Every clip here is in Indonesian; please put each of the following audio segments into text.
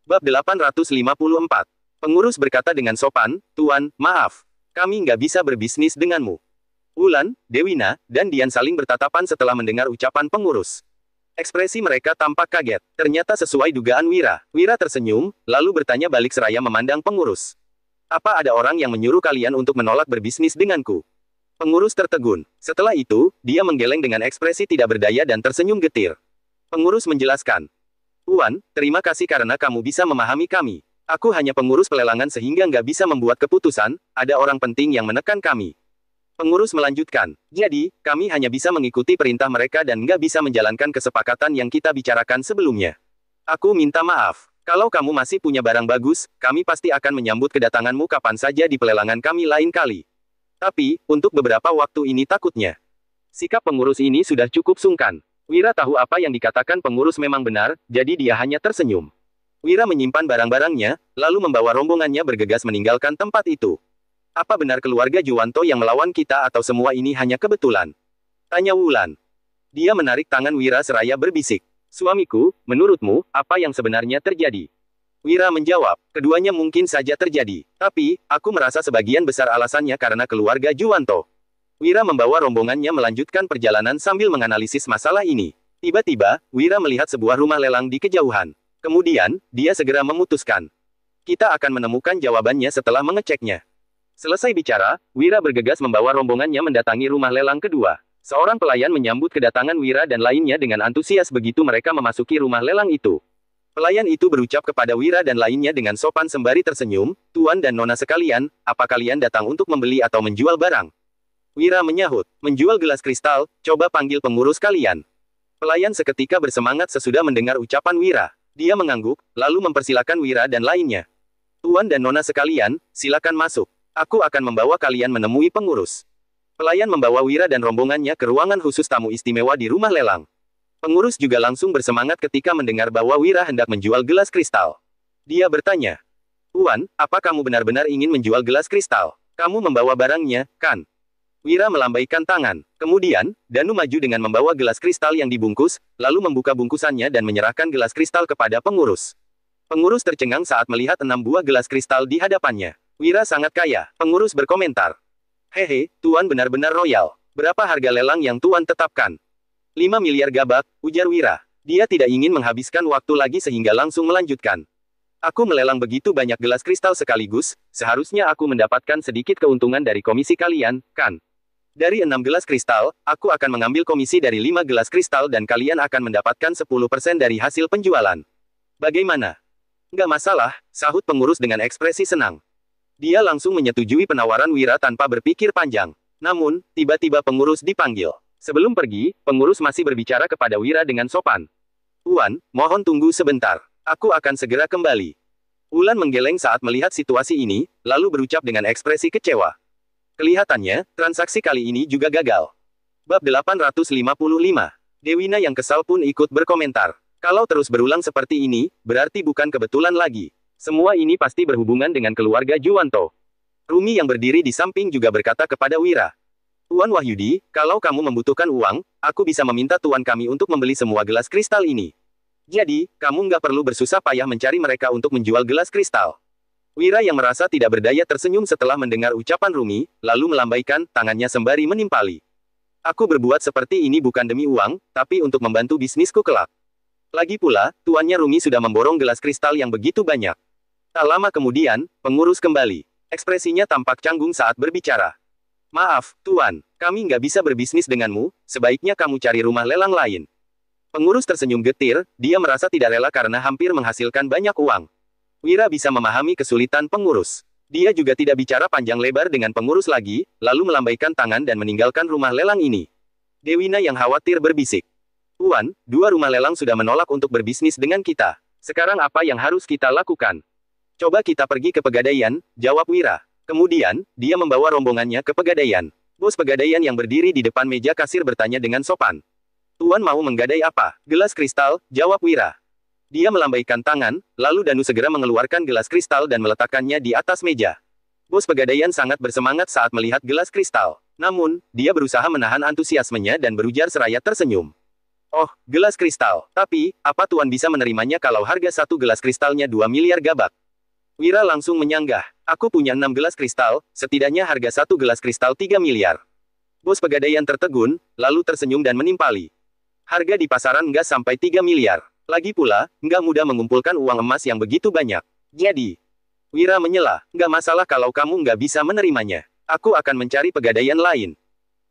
Bab 854. Pengurus berkata dengan sopan, "Tuan, maaf. Kami nggak bisa berbisnis denganmu." Wulan, Dewina, dan Dian saling bertatapan setelah mendengar ucapan pengurus. Ekspresi mereka tampak kaget. Ternyata sesuai dugaan Wira. Wira tersenyum, lalu bertanya balik seraya memandang pengurus. "Apa ada orang yang menyuruh kalian untuk menolak berbisnis denganku?" Pengurus tertegun. Setelah itu, dia menggeleng dengan ekspresi tidak berdaya dan tersenyum getir. Pengurus menjelaskan, "Tuan, terima kasih karena kamu bisa memahami kami. Aku hanya pengurus pelelangan sehingga nggak bisa membuat keputusan, ada orang penting yang menekan kami." Pengurus melanjutkan, "Jadi, kami hanya bisa mengikuti perintah mereka dan nggak bisa menjalankan kesepakatan yang kita bicarakan sebelumnya. Aku minta maaf. Kalau kamu masih punya barang bagus, kami pasti akan menyambut kedatanganmu kapan saja di pelelangan kami lain kali. Tapi, untuk beberapa waktu ini takutnya." Sikap pengurus ini sudah cukup sungkan. Wira tahu apa yang dikatakan pengurus memang benar, jadi dia hanya tersenyum. Wira menyimpan barang-barangnya, lalu membawa rombongannya bergegas meninggalkan tempat itu. "Apa benar keluarga Juwanto yang melawan kita atau semua ini hanya kebetulan?" tanya Wulan. Dia menarik tangan Wira seraya berbisik. "Suamiku, menurutmu, apa yang sebenarnya terjadi?" Wira menjawab, "Keduanya mungkin saja terjadi. Tapi, aku merasa sebagian besar alasannya karena keluarga Juwanto." Wira membawa rombongannya melanjutkan perjalanan sambil menganalisis masalah ini. Tiba-tiba, Wira melihat sebuah rumah lelang di kejauhan. Kemudian, dia segera memutuskan, "Kita akan menemukan jawabannya setelah mengeceknya." Selesai bicara, Wira bergegas membawa rombongannya mendatangi rumah lelang kedua. Seorang pelayan menyambut kedatangan Wira dan lainnya dengan antusias begitu mereka memasuki rumah lelang itu. Pelayan itu berucap kepada Wira dan lainnya dengan sopan sembari tersenyum, "Tuan dan Nona sekalian, apa kalian datang untuk membeli atau menjual barang?" Wira menyahut, "Menjual gelas kristal, coba panggil pengurus kalian." Pelayan seketika bersemangat sesudah mendengar ucapan Wira. Dia mengangguk, lalu mempersilakan Wira dan lainnya. "Tuan dan Nona sekalian, silakan masuk. Aku akan membawa kalian menemui pengurus." Pelayan membawa Wira dan rombongannya ke ruangan khusus tamu istimewa di rumah lelang. Pengurus juga langsung bersemangat ketika mendengar bahwa Wira hendak menjual gelas kristal. Dia bertanya, "Tuan, apa kamu benar-benar ingin menjual gelas kristal? Kamu membawa barangnya, kan?" Wira melambaikan tangan. Kemudian, Danu maju dengan membawa gelas kristal yang dibungkus, lalu membuka bungkusannya dan menyerahkan gelas kristal kepada pengurus. Pengurus tercengang saat melihat 6 buah gelas kristal di hadapannya. "Wira sangat kaya," pengurus berkomentar. "Hehe, Tuan benar-benar royal. Berapa harga lelang yang Tuan tetapkan?" 5 miliar gabak, ujar Wira. Dia tidak ingin menghabiskan waktu lagi sehingga langsung melanjutkan. "Aku melelang begitu banyak gelas kristal sekaligus, seharusnya aku mendapatkan sedikit keuntungan dari komisi kalian, kan? Dari 6 gelas kristal, aku akan mengambil komisi dari 5 gelas kristal dan kalian akan mendapatkan 10% dari hasil penjualan. Bagaimana?" "Nggak masalah," sahut pengurus dengan ekspresi senang. Dia langsung menyetujui penawaran Wira tanpa berpikir panjang. Namun, tiba-tiba pengurus dipanggil. Sebelum pergi, pengurus masih berbicara kepada Wira dengan sopan. "Tuan, mohon tunggu sebentar. Aku akan segera kembali." Wulan menggeleng saat melihat situasi ini, lalu berucap dengan ekspresi kecewa. Kelihatannya, transaksi kali ini juga gagal. Bab 855. Dewina yang kesal pun ikut berkomentar. "Kalau terus berulang seperti ini, berarti bukan kebetulan lagi. Semua ini pasti berhubungan dengan keluarga Juwanto." Rumi yang berdiri di samping juga berkata kepada Wira, "Tuan Wahyudi, kalau kamu membutuhkan uang, aku bisa meminta tuan kami untuk membeli semua gelas kristal ini. Jadi, kamu nggak perlu bersusah payah mencari mereka untuk menjual gelas kristal." Wira yang merasa tidak berdaya tersenyum setelah mendengar ucapan Rumi, lalu melambaikan tangannya sembari menimpali. "Aku berbuat seperti ini bukan demi uang, tapi untuk membantu bisnisku kelak. Lagi pula, tuannya Rumi sudah memborong gelas kristal yang begitu banyak." Tak lama kemudian, pengurus kembali. Ekspresinya tampak canggung saat berbicara. "Maaf, Tuan, kami nggak bisa berbisnis denganmu, sebaiknya kamu cari rumah lelang lain." Pengurus tersenyum getir, dia merasa tidak rela karena hampir menghasilkan banyak uang. Wira bisa memahami kesulitan pengurus. Dia juga tidak bicara panjang lebar dengan pengurus lagi, lalu melambaikan tangan dan meninggalkan rumah lelang ini. Dewina yang khawatir berbisik, "Tuan, 2 rumah lelang sudah menolak untuk berbisnis dengan kita. Sekarang apa yang harus kita lakukan?" "Coba kita pergi ke Pegadaian," jawab Wira. Kemudian, dia membawa rombongannya ke Pegadaian. Bos Pegadaian yang berdiri di depan meja kasir bertanya dengan sopan. "Tuan mau menggadai apa?" "Gelas kristal," jawab Wira. Dia melambaikan tangan, lalu Danu segera mengeluarkan gelas kristal dan meletakkannya di atas meja. Bos Pegadaian sangat bersemangat saat melihat gelas kristal. Namun, dia berusaha menahan antusiasmenya dan berujar seraya tersenyum. Oh, gelas kristal. Tapi, apa Tuan bisa menerimanya kalau harga satu gelas kristalnya 2 miliar gabak? Wira langsung menyanggah. Aku punya 6 gelas kristal, setidaknya harga satu gelas kristal 3 miliar. Bos Pegadaian tertegun, lalu tersenyum dan menimpali. Harga di pasaran nggak sampai 3 miliar. Lagi pula, nggak mudah mengumpulkan uang emas yang begitu banyak. Jadi, Wira menyela, nggak masalah kalau kamu nggak bisa menerimanya. Aku akan mencari pegadaian lain.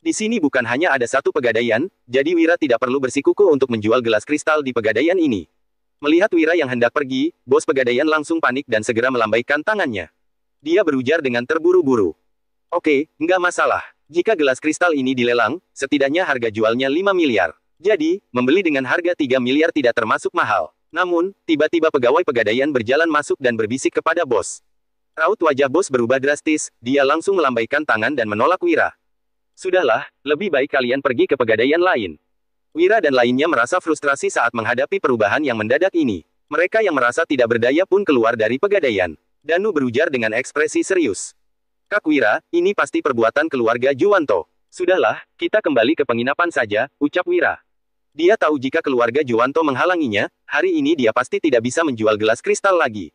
Di sini bukan hanya ada satu pegadaian, jadi Wira tidak perlu bersikukuh untuk menjual gelas kristal di pegadaian ini. Melihat Wira yang hendak pergi, bos pegadaian langsung panik dan segera melambaikan tangannya. Dia berujar dengan terburu-buru. Oke, nggak masalah. Jika gelas kristal ini dilelang, setidaknya harga jualnya 5 miliar. Jadi, membeli dengan harga 3 miliar tidak termasuk mahal. Namun, tiba-tiba pegawai pegadaian berjalan masuk dan berbisik kepada bos. Raut wajah bos berubah drastis, dia langsung melambaikan tangan dan menolak Wira. Sudahlah, lebih baik kalian pergi ke pegadaian lain. Wira dan lainnya merasa frustrasi saat menghadapi perubahan yang mendadak ini. Mereka yang merasa tidak berdaya pun keluar dari pegadaian. Danu berujar dengan ekspresi serius. Kak Wira, ini pasti perbuatan keluarga Juwanto. Sudahlah, kita kembali ke penginapan saja, ucap Wira. Dia tahu jika keluarga Juwanto menghalanginya, hari ini dia pasti tidak bisa menjual gelas kristal lagi.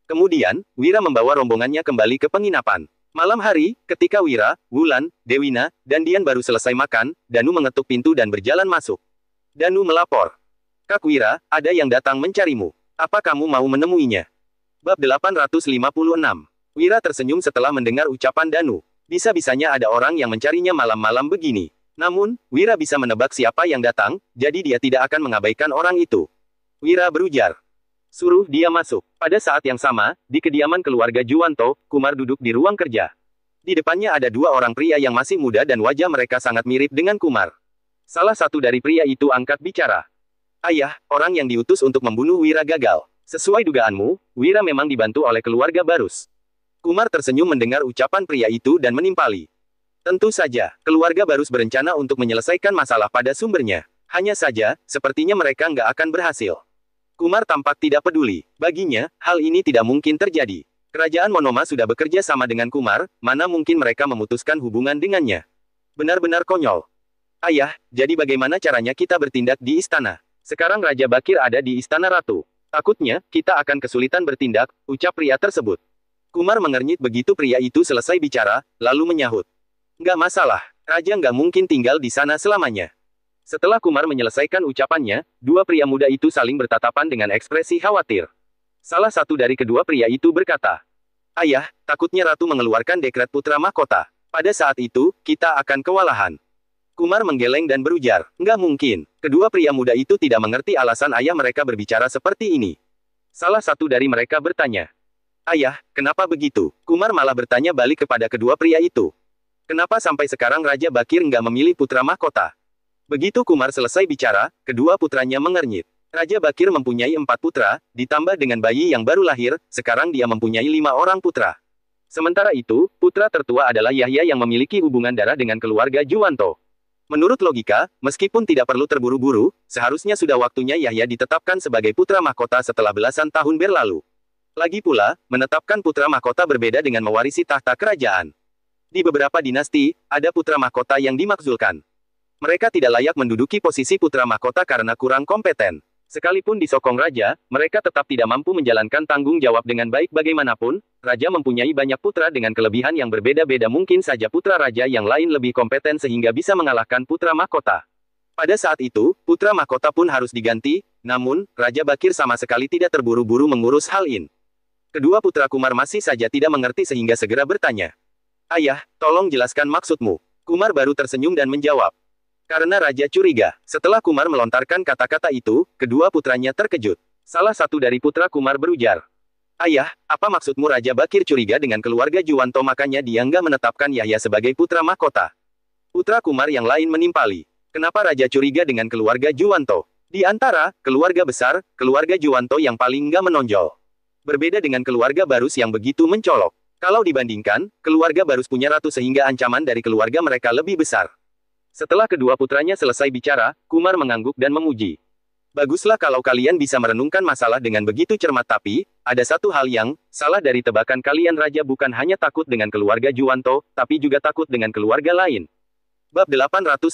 Kemudian, Wira membawa rombongannya kembali ke penginapan. Malam hari, ketika Wira, Wulan, Dewina, dan Dian baru selesai makan, Danu mengetuk pintu dan berjalan masuk. Danu melapor. Kak Wira, ada yang datang mencarimu. Apa kamu mau menemuinya? Bab 856. Wira tersenyum setelah mendengar ucapan Danu. Bisa-bisanya ada orang yang mencarinya malam-malam begini. Namun, Wira bisa menebak siapa yang datang, jadi dia tidak akan mengabaikan orang itu. Wira berujar. Suruh dia masuk. Pada saat yang sama, di kediaman keluarga Juwanto, Kumar duduk di ruang kerja. Di depannya ada dua orang pria yang masih muda dan wajah mereka sangat mirip dengan Kumar. Salah satu dari pria itu angkat bicara. Ayah, orang yang diutus untuk membunuh Wira gagal. Sesuai dugaanmu, Wira memang dibantu oleh keluarga Barus. Kumar tersenyum mendengar ucapan pria itu dan menimpali. Tentu saja, keluarga Barus berencana untuk menyelesaikan masalah pada sumbernya. Hanya saja, sepertinya mereka nggak akan berhasil. Kumar tampak tidak peduli. Baginya, hal ini tidak mungkin terjadi. Kerajaan Monoma sudah bekerja sama dengan Kumar, mana mungkin mereka memutuskan hubungan dengannya. Benar-benar konyol. Ayah, jadi bagaimana caranya kita bertindak di istana? Sekarang Raja Bakir ada di istana Ratu. Takutnya, kita akan kesulitan bertindak, ucap pria tersebut. Kumar mengernyit begitu pria itu selesai bicara, lalu menyahut. Nggak masalah, Raja nggak mungkin tinggal di sana selamanya. Setelah Kumar menyelesaikan ucapannya, dua pria muda itu saling bertatapan dengan ekspresi khawatir. Salah satu dari kedua pria itu berkata, Ayah, takutnya Ratu mengeluarkan dekret putra mahkota. Pada saat itu, kita akan kewalahan. Kumar menggeleng dan berujar, nggak mungkin. Kedua pria muda itu tidak mengerti alasan ayah mereka berbicara seperti ini. Salah satu dari mereka bertanya, Ayah, kenapa begitu? Kumar malah bertanya balik kepada kedua pria itu. Kenapa sampai sekarang Raja Bakir nggak memilih putra mahkota? Begitu Kumar selesai bicara, kedua putranya mengernyit. Raja Bakir mempunyai 4 putra, ditambah dengan bayi yang baru lahir, sekarang dia mempunyai 5 orang putra. Sementara itu, putra tertua adalah Yahya yang memiliki hubungan darah dengan keluarga Juwanto. Menurut logika, meskipun tidak perlu terburu-buru, seharusnya sudah waktunya Yahya ditetapkan sebagai putra mahkota setelah belasan tahun berlalu. Lagi pula, menetapkan putra mahkota berbeda dengan mewarisi tahta kerajaan. Di beberapa dinasti, ada putra mahkota yang dimakzulkan. Mereka tidak layak menduduki posisi putra mahkota karena kurang kompeten. Sekalipun disokong raja, mereka tetap tidak mampu menjalankan tanggung jawab dengan baik bagaimanapun. Raja mempunyai banyak putra dengan kelebihan yang berbeda-beda, mungkin saja putra raja yang lain lebih kompeten sehingga bisa mengalahkan putra mahkota. Pada saat itu, putra mahkota pun harus diganti, namun, Raja Bakir sama sekali tidak terburu-buru mengurus hal ini. Kedua putra Kumar masih saja tidak mengerti sehingga segera bertanya. Ayah, tolong jelaskan maksudmu. Kumar baru tersenyum dan menjawab. Karena Raja curiga. Setelah Kumar melontarkan kata-kata itu, kedua putranya terkejut. Salah satu dari putra Kumar berujar. Ayah, apa maksudmu Raja Bakir curiga dengan keluarga Juwanto makanya dia nggak menetapkan Yahya sebagai putra mahkota? Putra Kumar yang lain menimpali. Kenapa Raja curiga dengan keluarga Juwanto? Di antara keluarga besar, keluarga Juwanto yang paling nggak menonjol. Berbeda dengan keluarga Barus yang begitu mencolok. Kalau dibandingkan, keluarga Barus punya ratu sehingga ancaman dari keluarga mereka lebih besar. Setelah kedua putranya selesai bicara, Kumar mengangguk dan memuji. Baguslah kalau kalian bisa merenungkan masalah dengan begitu cermat, tapi, ada satu hal yang salah dari tebakan kalian. Raja bukan hanya takut dengan keluarga Juwanto, tapi juga takut dengan keluarga lain. Bab 857.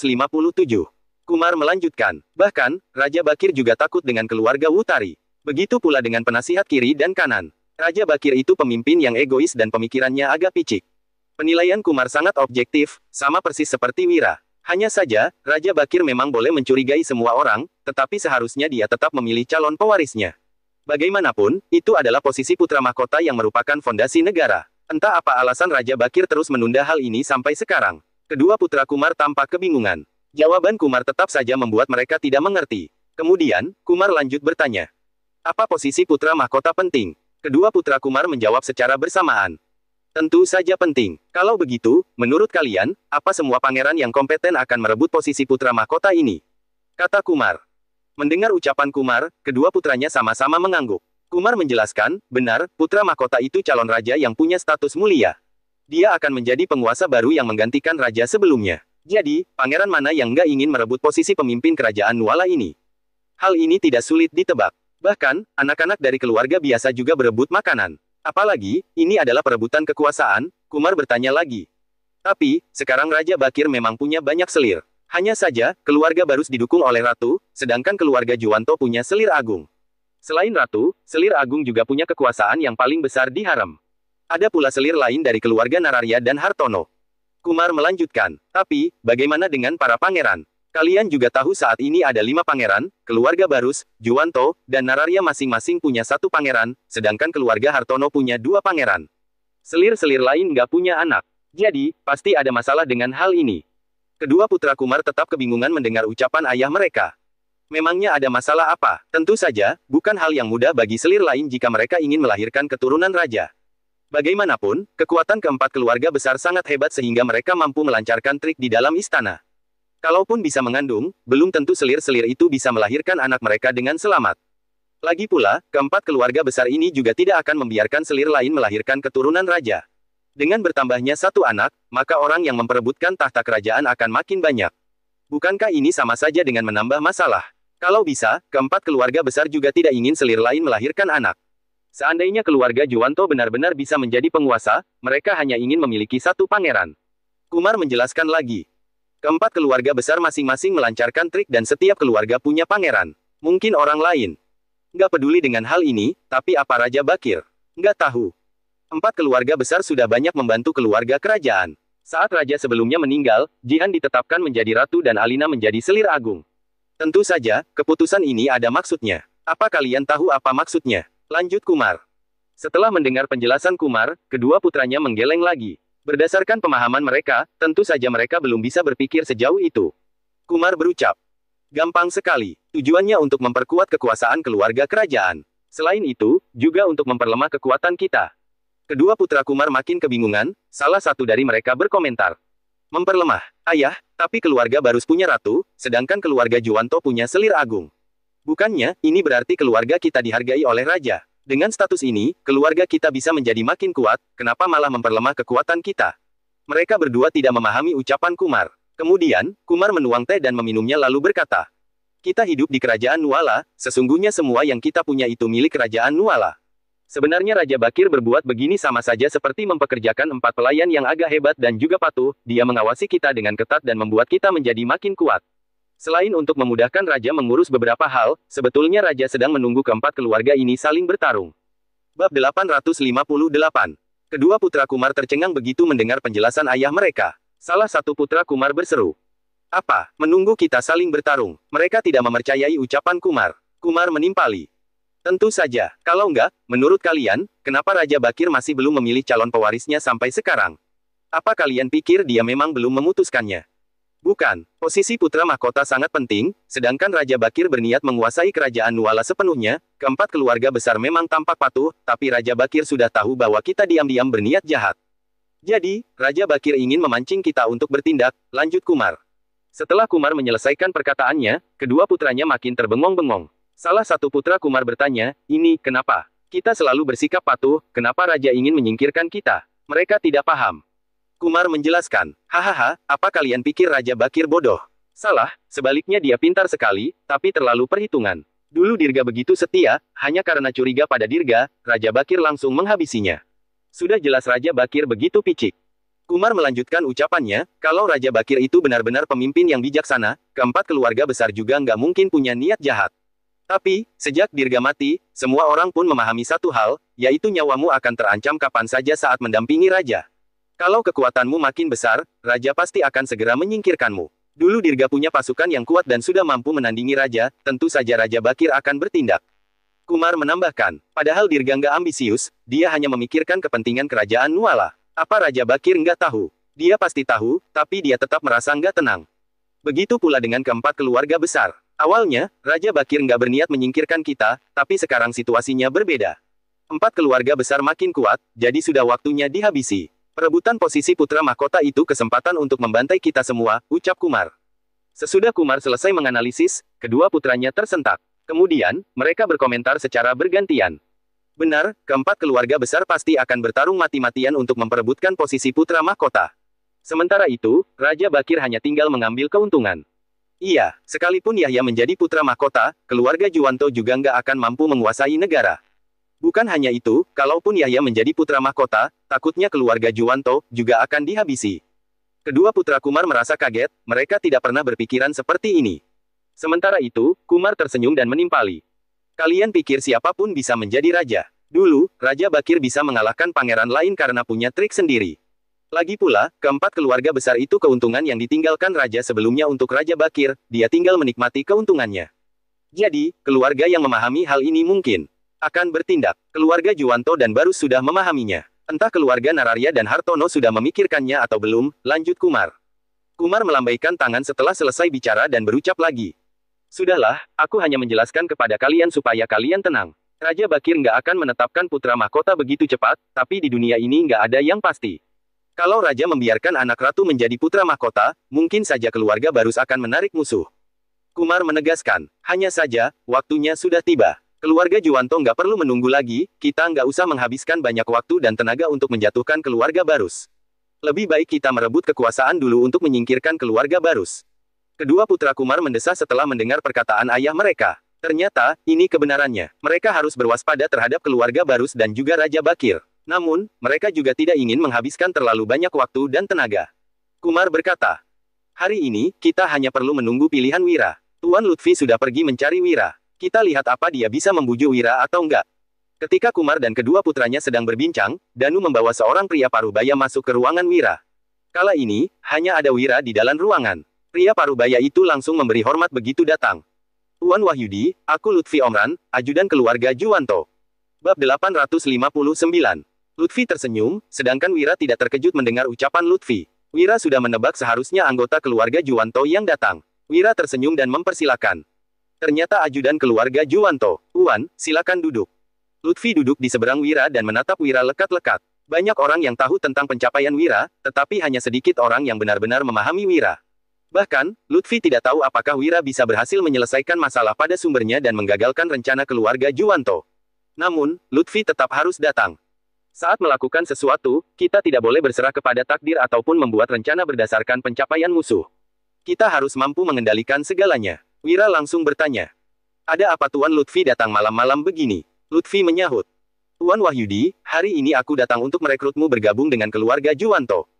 Kumar melanjutkan. Bahkan, Raja Bakir juga takut dengan keluarga Wutari. Begitu pula dengan penasihat kiri dan kanan. Raja Bakir itu pemimpin yang egois dan pemikirannya agak picik. Penilaian Kumar sangat objektif, sama persis seperti Wira. Hanya saja, Raja Bakir memang boleh mencurigai semua orang, tetapi seharusnya dia tetap memilih calon pewarisnya. Bagaimanapun, itu adalah posisi putra mahkota yang merupakan fondasi negara. Entah apa alasan Raja Bakir terus menunda hal ini sampai sekarang. Kedua putra Kumar tampak kebingungan. Jawaban Kumar tetap saja membuat mereka tidak mengerti. Kemudian, Kumar lanjut bertanya. Apa posisi putra mahkota penting? Kedua putra Kumar menjawab secara bersamaan. Tentu saja penting. Kalau begitu, menurut kalian, apa semua pangeran yang kompeten akan merebut posisi putra mahkota ini? Kata Kumar. Mendengar ucapan Kumar, kedua putranya sama-sama mengangguk. Kumar menjelaskan, benar, putra mahkota itu calon raja yang punya status mulia. Dia akan menjadi penguasa baru yang menggantikan raja sebelumnya. Jadi, pangeran mana yang nggak ingin merebut posisi pemimpin kerajaan Nuala ini? Hal ini tidak sulit ditebak. Bahkan, anak-anak dari keluarga biasa juga berebut makanan. Apalagi, ini adalah perebutan kekuasaan, Kumar bertanya lagi. Tapi, sekarang Raja Bakir memang punya banyak selir. Hanya saja, keluarga Barus didukung oleh Ratu, sedangkan keluarga Juwanto punya selir agung. Selain Ratu, selir agung juga punya kekuasaan yang paling besar di harem. Ada pula selir lain dari keluarga Nararya dan Hartono. Kumar melanjutkan, tapi, bagaimana dengan para pangeran? Kalian juga tahu saat ini ada 5 pangeran, keluarga Barus, Juwanto, dan Nararya masing-masing punya 1 pangeran, sedangkan keluarga Hartono punya 2 pangeran. Selir-selir lain nggak punya anak. Jadi, pasti ada masalah dengan hal ini. Kedua putra Kumar tetap kebingungan mendengar ucapan ayah mereka. Memangnya ada masalah apa? Tentu saja, bukan hal yang mudah bagi selir lain jika mereka ingin melahirkan keturunan raja. Bagaimanapun, kekuatan keempat keluarga besar sangat hebat sehingga mereka mampu melancarkan trik di dalam istana. Kalaupun bisa mengandung, belum tentu selir-selir itu bisa melahirkan anak mereka dengan selamat. Lagi pula, keempat keluarga besar ini juga tidak akan membiarkan selir lain melahirkan keturunan raja. Dengan bertambahnya 1 anak, maka orang yang memperebutkan tahta kerajaan akan makin banyak. Bukankah ini sama saja dengan menambah masalah? Kalau bisa, keempat keluarga besar juga tidak ingin selir lain melahirkan anak. Seandainya keluarga Juwanto benar-benar bisa menjadi penguasa, mereka hanya ingin memiliki 1 pangeran. Kumar menjelaskan lagi. Keempat keluarga besar masing-masing melancarkan trik dan setiap keluarga punya pangeran. Mungkin orang lain nggak peduli dengan hal ini, tapi apa Raja Bakir? Nggak tahu. 4 keluarga besar sudah banyak membantu keluarga kerajaan. Saat raja sebelumnya meninggal, Jihan ditetapkan menjadi ratu dan Alina menjadi selir agung. Tentu saja, keputusan ini ada maksudnya. Apa kalian tahu apa maksudnya? Lanjut Kumar. Setelah mendengar penjelasan Kumar, kedua putranya menggeleng lagi. Berdasarkan pemahaman mereka, tentu saja mereka belum bisa berpikir sejauh itu. Kumar berucap. Gampang sekali. Tujuannya untuk memperkuat kekuasaan keluarga kerajaan. Selain itu, juga untuk memperlemah kekuatan kita. Kedua putra Kumar makin kebingungan, salah satu dari mereka berkomentar. Memperlemah, ayah, tapi keluarga Barus punya ratu, sedangkan keluarga Juwanto punya selir agung. Bukannya, ini berarti keluarga kita dihargai oleh raja. Dengan status ini, keluarga kita bisa menjadi makin kuat, kenapa malah memperlemah kekuatan kita? Mereka berdua tidak memahami ucapan Kumar. Kemudian, Kumar menuang teh dan meminumnya lalu berkata, kita hidup di kerajaan Nuala, sesungguhnya semua yang kita punya itu milik kerajaan Nuala. Sebenarnya Raja Bakir berbuat begini sama saja seperti mempekerjakan 4 pelayan yang agak hebat dan juga patuh, dia mengawasi kita dengan ketat dan membuat kita menjadi makin kuat. Selain untuk memudahkan Raja mengurus beberapa hal, sebetulnya Raja sedang menunggu keempat keluarga ini saling bertarung. Bab 858. Kedua putra Kumar tercengang begitu mendengar penjelasan ayah mereka. Salah satu putra Kumar berseru. Apa, menunggu kita saling bertarung? Mereka tidak mempercayai ucapan Kumar. Kumar menimpali. Tentu saja, kalau enggak, menurut kalian, kenapa Raja Bakir masih belum memilih calon pewarisnya sampai sekarang? Apa kalian pikir dia memang belum memutuskannya? Bukan, posisi putra mahkota sangat penting, sedangkan Raja Bakir berniat menguasai kerajaan Nuala sepenuhnya, keempat keluarga besar memang tampak patuh, tapi Raja Bakir sudah tahu bahwa kita diam-diam berniat jahat. Jadi, Raja Bakir ingin memancing kita untuk bertindak, lanjut Kumar. Setelah Kumar menyelesaikan perkataannya, kedua putranya makin terbengong-bengong. Salah satu putra Kumar bertanya, ini, kenapa? Kita selalu bersikap patuh, kenapa Raja ingin menyingkirkan kita? Mereka tidak paham. Kumar menjelaskan, hahaha, apa kalian pikir Raja Bakir bodoh? Salah, sebaliknya dia pintar sekali, tapi terlalu perhitungan. Dulu Dirga begitu setia, hanya karena curiga pada Dirga, Raja Bakir langsung menghabisinya. Sudah jelas Raja Bakir begitu picik. Kumar melanjutkan ucapannya, kalau Raja Bakir itu benar-benar pemimpin yang bijaksana, keempat keluarga besar juga nggak mungkin punya niat jahat. Tapi, sejak Dirga mati, semua orang pun memahami satu hal, yaitu nyawamu akan terancam kapan saja saat mendampingi Raja. Kalau kekuatanmu makin besar, Raja pasti akan segera menyingkirkanmu. Dulu Dirga punya pasukan yang kuat dan sudah mampu menandingi Raja, tentu saja Raja Bakir akan bertindak. Kumar menambahkan, padahal Dirga nggak ambisius, dia hanya memikirkan kepentingan kerajaan Nuala. Apa Raja Bakir nggak tahu? Dia pasti tahu, tapi dia tetap merasa nggak tenang. Begitu pula dengan keempat keluarga besar. Awalnya, Raja Bakir nggak berniat menyingkirkan kita, tapi sekarang situasinya berbeda. Empat keluarga besar makin kuat, jadi sudah waktunya dihabisi. Perebutan posisi putra mahkota itu kesempatan untuk membantai kita semua, ucap Kumar. Sesudah Kumar selesai menganalisis, kedua putranya tersentak. Kemudian, mereka berkomentar secara bergantian. Benar, keempat keluarga besar pasti akan bertarung mati-matian untuk memperebutkan posisi putra mahkota. Sementara itu, Raja Bakir hanya tinggal mengambil keuntungan. Iya, sekalipun Yahya menjadi putra mahkota, keluarga Juwanto juga nggak akan mampu menguasai negara. Bukan hanya itu, kalaupun Yahya menjadi putra mahkota, takutnya keluarga Juwanto juga akan dihabisi. Kedua putra Kumar merasa kaget, mereka tidak pernah berpikiran seperti ini. Sementara itu, Kumar tersenyum dan menimpali. Kalian pikir siapapun bisa menjadi raja? Dulu, Raja Bakir bisa mengalahkan pangeran lain karena punya trik sendiri. Lagi pula, keempat keluarga besar itu keuntungan yang ditinggalkan raja sebelumnya untuk Raja Bakir, dia tinggal menikmati keuntungannya. Jadi, keluarga yang memahami hal ini mungkin akan bertindak. Keluarga Juwanto dan Barus sudah memahaminya. Entah keluarga Nararya dan Hartono sudah memikirkannya atau belum, lanjut Kumar. Kumar melambaikan tangan setelah selesai bicara dan berucap lagi. Sudahlah, aku hanya menjelaskan kepada kalian supaya kalian tenang. Raja Bakir nggak akan menetapkan putra mahkota begitu cepat, tapi di dunia ini nggak ada yang pasti. Kalau Raja membiarkan anak ratu menjadi putra mahkota, mungkin saja keluarga Barus akan menarik musuh. Kumar menegaskan, hanya saja, waktunya sudah tiba. Keluarga Juwanto nggak perlu menunggu lagi, kita nggak usah menghabiskan banyak waktu dan tenaga untuk menjatuhkan keluarga Barus. Lebih baik kita merebut kekuasaan dulu untuk menyingkirkan keluarga Barus. Kedua putra Kumar mendesah setelah mendengar perkataan ayah mereka. Ternyata, ini kebenarannya. Mereka harus berwaspada terhadap keluarga Barus dan juga Raja Bakir. Namun, mereka juga tidak ingin menghabiskan terlalu banyak waktu dan tenaga. Kumar berkata, hari ini, kita hanya perlu menunggu pilihan Wira. Tuan Lutfi sudah pergi mencari Wira. Kita lihat apa dia bisa membujuk Wira atau enggak. Ketika Kumar dan kedua putranya sedang berbincang, Danu membawa seorang pria parubaya masuk ke ruangan Wira. Kala ini, hanya ada Wira di dalam ruangan. Pria parubaya itu langsung memberi hormat begitu datang. Tuan Wahyudi, aku Lutfi Omran, ajudan keluarga Juwanto. Bab 859. Lutfi tersenyum, sedangkan Wira tidak terkejut mendengar ucapan Lutfi. Wira sudah menebak seharusnya anggota keluarga Juwanto yang datang. Wira tersenyum dan mempersilakan. Ternyata ajudan keluarga Juwanto. Tuan, silakan duduk. Lutfi duduk di seberang Wira dan menatap Wira lekat-lekat. Banyak orang yang tahu tentang pencapaian Wira, tetapi hanya sedikit orang yang benar-benar memahami Wira. Bahkan, Lutfi tidak tahu apakah Wira bisa berhasil menyelesaikan masalah pada sumbernya dan menggagalkan rencana keluarga Juwanto. Namun, Lutfi tetap harus datang. Saat melakukan sesuatu, kita tidak boleh berserah kepada takdir ataupun membuat rencana berdasarkan pencapaian musuh. Kita harus mampu mengendalikan segalanya. Wira langsung bertanya. Ada apa Tuan Lutfi datang malam-malam begini? Lutfi menyahut. Tuan Wahyudi, hari ini aku datang untuk merekrutmu bergabung dengan keluarga Juwanto.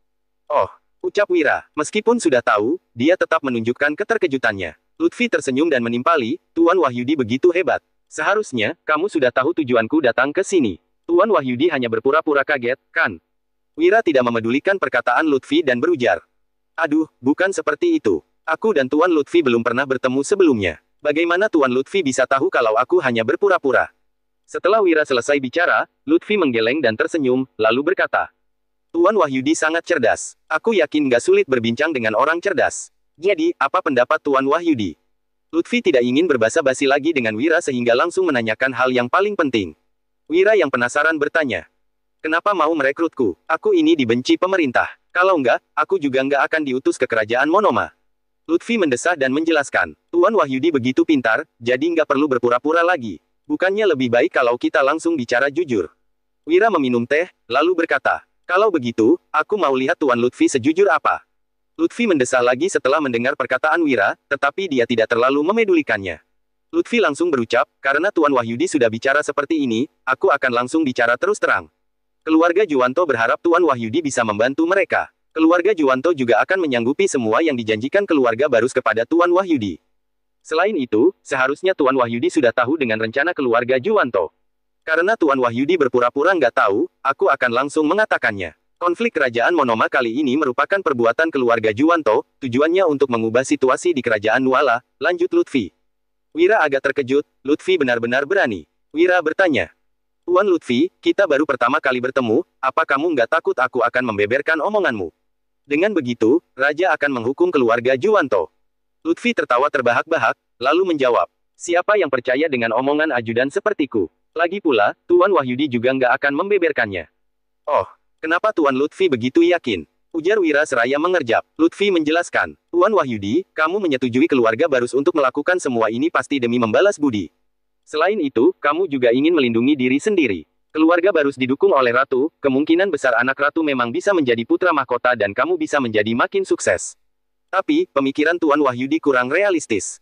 Oh. Ucap Wira, meskipun sudah tahu, dia tetap menunjukkan keterkejutannya. Lutfi tersenyum dan menimpali, Tuan Wahyudi begitu hebat. Seharusnya, kamu sudah tahu tujuanku datang ke sini. Tuan Wahyudi hanya berpura-pura kaget, kan? Wira tidak memedulikan perkataan Lutfi dan berujar. Aduh, bukan seperti itu. Aku dan Tuan Lutfi belum pernah bertemu sebelumnya. Bagaimana Tuan Lutfi bisa tahu kalau aku hanya berpura-pura? Setelah Wira selesai bicara, Lutfi menggeleng dan tersenyum, lalu berkata, Tuan Wahyudi sangat cerdas. Aku yakin gak sulit berbincang dengan orang cerdas. Jadi, apa pendapat Tuan Wahyudi? Lutfi tidak ingin berbasa-basi lagi dengan Wira sehingga langsung menanyakan hal yang paling penting. Wira yang penasaran bertanya. Kenapa mau merekrutku? Aku ini dibenci pemerintah. Kalau enggak, aku juga enggak akan diutus ke kerajaan Monoma. Lutfi mendesah dan menjelaskan. Tuan Wahyudi begitu pintar, jadi enggak perlu berpura-pura lagi. Bukannya lebih baik kalau kita langsung bicara jujur. Wira meminum teh, lalu berkata. Kalau begitu, aku mau lihat Tuan Lutfi sejujur apa. Lutfi mendesah lagi setelah mendengar perkataan Wira, tetapi dia tidak terlalu memedulikannya. Lutfi langsung berucap, karena Tuan Wahyudi sudah bicara seperti ini, aku akan langsung bicara terus terang. Keluarga Juwanto berharap Tuan Wahyudi bisa membantu mereka. Keluarga Juwanto juga akan menyanggupi semua yang dijanjikan keluarga Barus kepada Tuan Wahyudi. Selain itu, seharusnya Tuan Wahyudi sudah tahu dengan rencana keluarga Juwanto. Karena Tuan Wahyudi berpura-pura nggak tahu, aku akan langsung mengatakannya. Konflik kerajaan Monoma kali ini merupakan perbuatan keluarga Juwanto, tujuannya untuk mengubah situasi di kerajaan Nuala, lanjut Lutfi. Wira agak terkejut, Lutfi benar-benar berani. Wira bertanya, Tuan Lutfi, kita baru pertama kali bertemu, apa kamu nggak takut aku akan membeberkan omonganmu? Dengan begitu, Raja akan menghukum keluarga Juwanto. Lutfi tertawa terbahak-bahak, lalu menjawab, siapa yang percaya dengan omongan ajudan sepertiku? Lagi pula, Tuan Wahyudi juga nggak akan membeberkannya. Oh, kenapa Tuan Lutfi begitu yakin? Ujar Wira seraya mengerjap. Lutfi menjelaskan, Tuan Wahyudi, kamu menyetujui keluarga Barus untuk melakukan semua ini pasti demi membalas budi. Selain itu, kamu juga ingin melindungi diri sendiri. Keluarga Barus didukung oleh Ratu, kemungkinan besar anak Ratu memang bisa menjadi putra mahkota dan kamu bisa menjadi makin sukses. Tapi, pemikiran Tuan Wahyudi kurang realistis.